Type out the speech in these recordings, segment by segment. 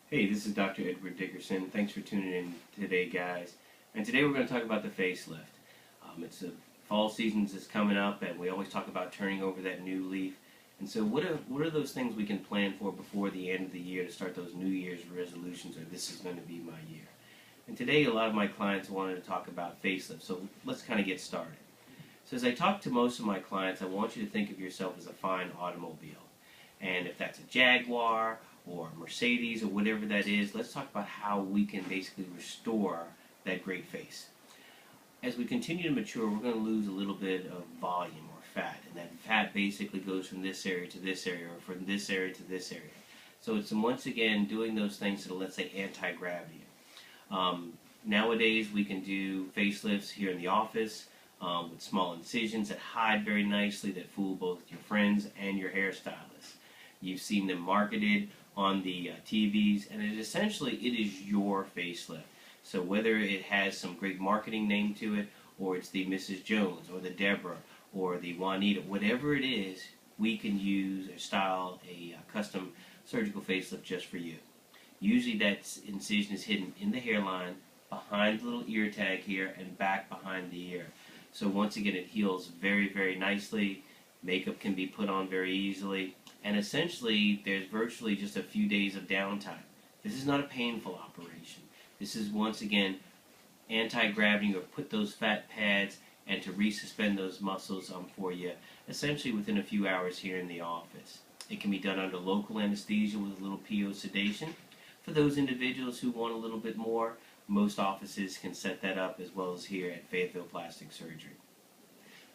Hey, this is Dr. Edward Dickerson. Thanks for tuning in today, guys. And today we're going to talk about the facelift. It's the fall seasons is coming up, and we always talk about turning over that new leaf. And so what are those things we can plan for before the end of the year to start those New Year's resolutions, or this is going to be my year? And today a lot of my clients wanted to talk about facelift, so let's kind of get started. So as I talk to most of my clients, I want you to think of yourself as a fine automobile. And if that's a Jaguar or Mercedes or whatever that is, let's talk about how we can basically restore that great face. As we continue to mature, we're going to lose a little bit of volume or fat, and that fat basically goes from this area to this area, or from this area to this area. So it's once again doing those things to, let's say, anti-gravity. Nowadays we can do facelifts here in the office with small incisions that hide very nicely, that fool both your friends and your hairstylists. You've seen them marketed on the TVs, and it is your facelift. So whether it has some great marketing name to it, or it's the Mrs. Jones, or the Deborah, or the Juanita, whatever it is, we can use or style a custom surgical facelift just for you. Usually that incision is hidden in the hairline, behind the little ear tag here, and back behind the ear. So once again, it heals very, very nicely. Makeup can be put on very easily. And essentially, there's virtually just a few days of downtime. This is not a painful operation. This is, once again, anti-gravity, or put those fat pads and to resuspend those muscles for you, essentially within a few hours here in the office. It can be done under local anesthesia with a little PO sedation. For those individuals who want a little bit more, most offices can set that up, as well as here at Fayetteville Plastic Surgery.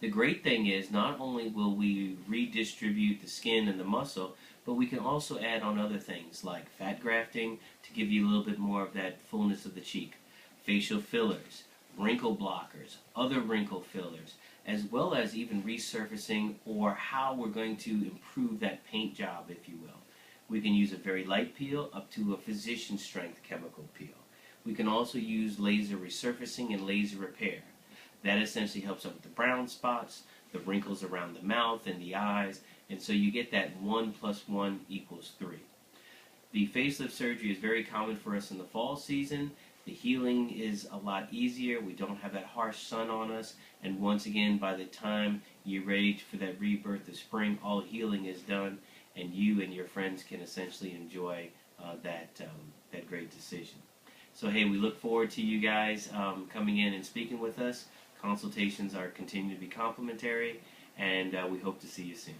The great thing is, not only will we redistribute the skin and the muscle, but we can also add on other things like fat grafting to give you a little bit more of that fullness of the cheek, facial fillers, wrinkle blockers, other wrinkle fillers, as well as even resurfacing, or how we're going to improve that paint job, if you will. We can use a very light peel up to a physician strength chemical peel. We can also use laser resurfacing and laser repair. That essentially helps up with the brown spots, the wrinkles around the mouth and the eyes, and so you get that 1 + 1 = 3. The facelift surgery is very common for us in the fall season. The healing is a lot easier. We don't have that harsh sun on us, and once again, by the time you're ready for that rebirth of spring, all healing is done, and you and your friends can essentially enjoy that great decision. So hey, we look forward to you guys coming in and speaking with us. Consultations are continuing to be complimentary, and we hope to see you soon.